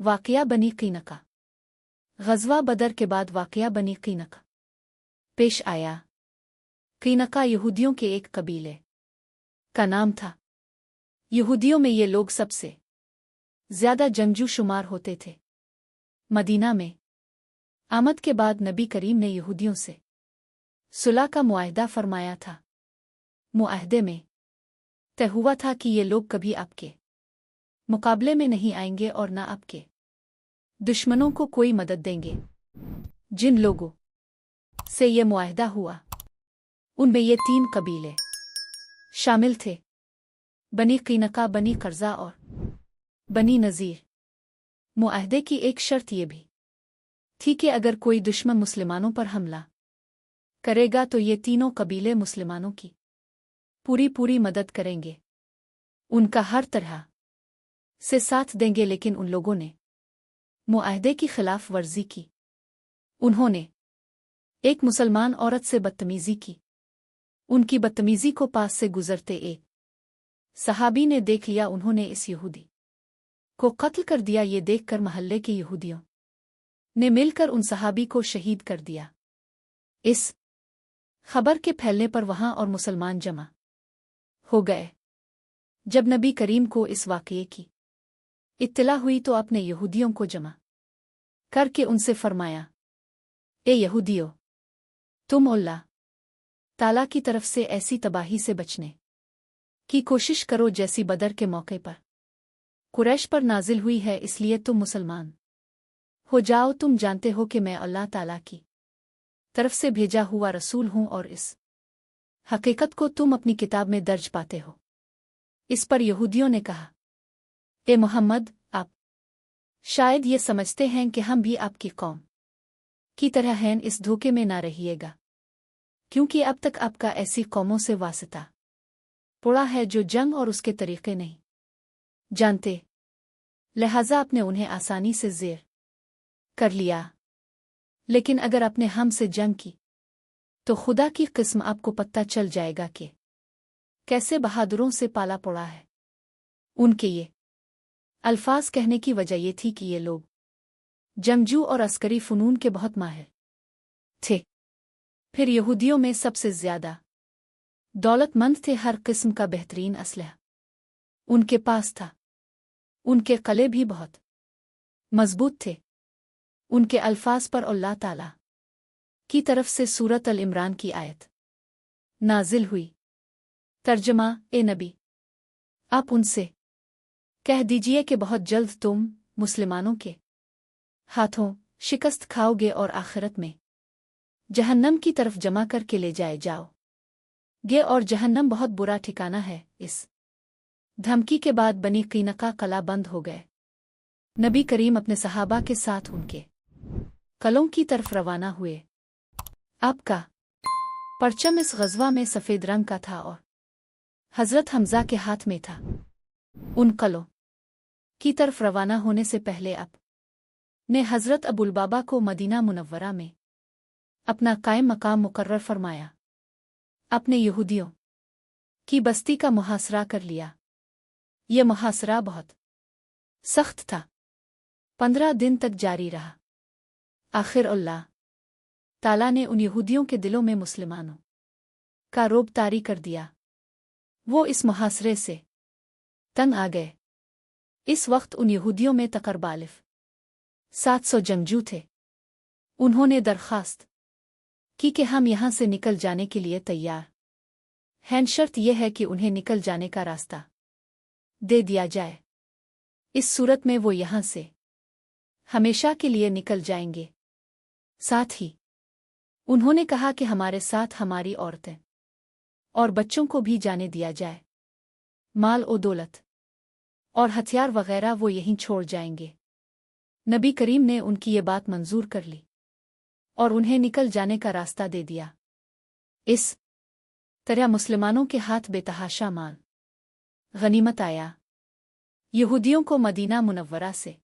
वाक़या बनी क़ीनक़ा। ग़ज़वा बदर के बाद वाक़या बनी क़ीनक़ा पेश आया। क़ीनक़ा यहूदियों के एक कबीले का नाम था। यहूदियों में ये लोग सबसे ज़्यादा जंगजू शुमार होते थे। मदीना में आमद के बाद नबी करीम ने यहूदियों से सुलह का मुआहदा फरमाया था। मुआहदे में तय हुआ था कि ये लोग कभी आपके मुकाबले में नहीं आएंगे और न आपके दुश्मनों को कोई मदद देंगे। जिन लोगों से ये मुआहदा हुआ उनमें ये 3 कबीले शामिल थे: बनी क़ीनक़ा, बनी क़रज़ा और बनी नज़ीर। मुआहदे की एक शर्त ये भी थी कि अगर कोई दुश्मन मुसलमानों पर हमला करेगा तो ये तीनों कबीले मुसलमानों की पूरी मदद करेंगे, उनका हर तरह से साथ देंगे। लेकिन उन लोगों ने मुआहदे की खिलाफ वर्जी की। उन्होंने एक मुसलमान औरत से बदतमीजी की। उनकी बदतमीजी को पास से गुजरते एक सहाबी ने देख लिया। उन्होंने इस यहूदी को कत्ल कर दिया। ये देखकर महल्ले के यहूदियों ने मिलकर उन सहाबी को शहीद कर दिया। इस खबर के फैलने पर वहां और मुसलमान जमा हो गए। जब नबी करीम को इस वाक़ये की इत्तला हुई तो अपने यहूदियों को जमा करके उनसे फरमाया, ए यहूदियों, तुम अल्लाह ताला की तरफ से ऐसी तबाही से बचने की कोशिश करो जैसी बदर के मौके पर कुरैश पर नाजिल हुई है। इसलिए तुम मुसलमान हो जाओ। तुम जानते हो कि मैं अल्लाह ताला की तरफ से भेजा हुआ रसूल हूं और इस हकीकत को तुम अपनी किताब में दर्ज पाते हो। इस पर यहूदियों ने कहा, ए मोहम्मद, आप शायद ये समझते हैं कि हम भी आपकी कौम की तरह हैं। इस धोखे में ना रहिएगा, क्योंकि अब तक आपका ऐसी कौमों से वास्ता पड़ा है जो जंग और उसके तरीक़े नहीं जानते, लिहाजा आपने उन्हें आसानी से ज़ेर कर लिया। लेकिन अगर आपने हमसे जंग की तो खुदा की किस्म आपको पता चल जाएगा कि कैसे बहादुरों से पाला पड़ा है। उनके ये अल्फाज कहने की वजह ये थी कि ये लोग जंगजू और अस्करी फ़नून के बहुत माहिर थे। फिर यहूदियों में सबसे ज़्यादा दौलतमंद थे। हर किस्म का बेहतरीन असलहा उनके पास था। उनके कले भी बहुत मजबूत थे। उनके अल्फाज पर अल्लाह ताला की तरफ से सूरत अल इमरान की आयत नाजिल हुई। तर्जमा, ए नबी, आप उनसे कह दीजिए कि बहुत जल्द तुम मुसलमानों के हाथों शिकस्त खाओगे और आखिरत में जहन्नम की तरफ जमा करके ले जाए जाओगे, और जहन्नम बहुत बुरा ठिकाना है। इस धमकी के बाद बनी क़ीनक़ा कला बंद हो गए। नबी करीम अपने सहाबा के साथ उनके कलों की तरफ रवाना हुए। आपका परचम इस ग़ज़वा में सफ़ेद रंग का था और हज़रत हमज़ा के हाथ में था। उन कलों की तरफ रवाना होने से पहले आप ने हज़रत अबुलबाबा को मदीना मुनव्वरा में अपना कायम मकाम मुकर्रर फरमाया। अपने यहूदियों की बस्ती का मुहासरा कर लिया। ये मुहासरा बहुत सख्त था, 15 दिन तक जारी रहा। आखिर अल्लाह ताला ने उन यहूदियों के दिलों में मुसलमानों का रोब तारी कर दिया। वो इस मुहासरे से तंग आ गए। इस वक्त उन यहूदियों में तकरबालिफ 700 जंगजू थे। उन्होंने दरखास्त की कि हम यहां से निकल जाने के लिए तैयार हैं, शर्त यह है कि उन्हें निकल जाने का रास्ता दे दिया जाए। इस सूरत में वो यहां से हमेशा के लिए निकल जाएंगे। साथ ही उन्होंने कहा कि हमारे साथ हमारी औरतें और बच्चों को भी जाने दिया जाए। माल और दौलत और हथियार वगैरह वो यहीं छोड़ जाएंगे। नबी करीम ने उनकी ये बात मंजूर कर ली और उन्हें निकल जाने का रास्ता दे दिया। इस तरह मुसलमानों के हाथ बेतहाशा माल गनीमत आया। यहूदियों को मदीना मुनव्वरा से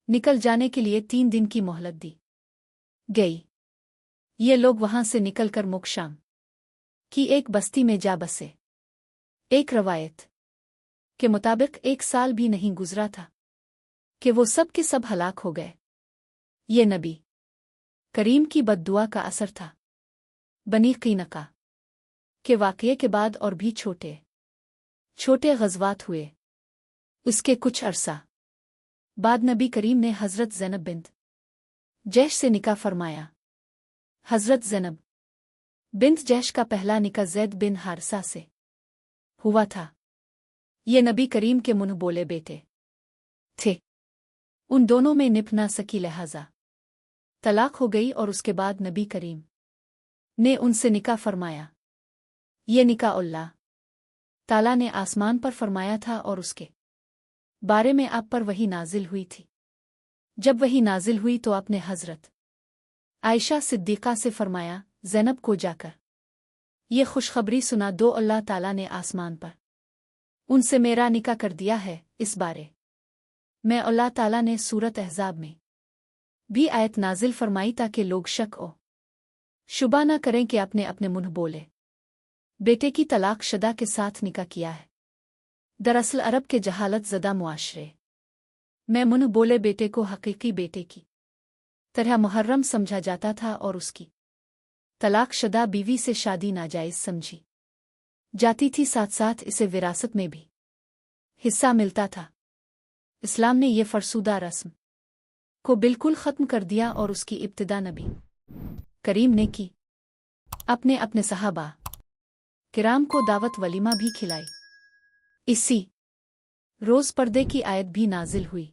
निकल जाने के लिए 3 दिन की मोहलत दी गई। ये लोग वहां से निकलकर मुकशाम की एक बस्ती में जा बसे। एक रवायत के मुताबिक 1 साल भी नहीं गुजरा था कि वो सब के सब हलाक हो गए। ये नबी करीम की बद्दुआ का असर था। बनी क़ीनक़ा के वाक़ये के बाद और भी छोटे छोटे ग़ज़वात हुए। उसके कुछ अरसा बाद नबी करीम ने हज़रत ज़ैनब बिन्त जैश से निकाह फरमाया। हज़रत ज़ैनब बिन्त जैश का पहला निकाह ज़ैद बिन हारिसा से हुआ था। ये नबी करीम के मुँह बोले बेटे थे। उन दोनों में निभ ना सकी, लिहाजा तलाक हो गई और उसके बाद नबी करीम ने उनसे निकाह फरमाया। ये निकाह अल्लाह ताला ने आसमान पर फरमाया था और उसके बारे में आप पर वही नाजिल हुई थी। जब वही नाजिल हुई तो आपने हज़रत आयशा सिद्दीक़ा से फरमाया, ज़ैनब को जाकर ये खुशखबरी सुना दो, अल्लाह ताला ने आसमान पर उनसे मेरा निकाह कर दिया है। इस बारे में अल्लाह ताला ने सूरत अहज़ाब में भी आयत नाजिल फरमाई ताकि लोग शक और शुबा न करें कि आपने अपने मुँह बोले बेटे की तलाक शुदा के साथ निकाह किया है। दरअसल अरब के जहालत ज़दा मुआशरे में मुँह बोले बेटे को हकीकी बेटे की तरह मुहर्रम समझा जाता था और उसकी तलाक शुदा बीवी से शादी नाजायज़ समझी जाती थी। साथ साथ इसे विरासत में भी हिस्सा मिलता था। इस्लाम ने यह फरसूदा रस्म को बिल्कुल ख़त्म कर दिया और उसकी इब्तिदा नबी करीम ने की। अपने अपने सहाबा किराम को दावत वलीमा भी खिलाई। इसी रोज़ पर्दे की आयत भी नाजिल हुई।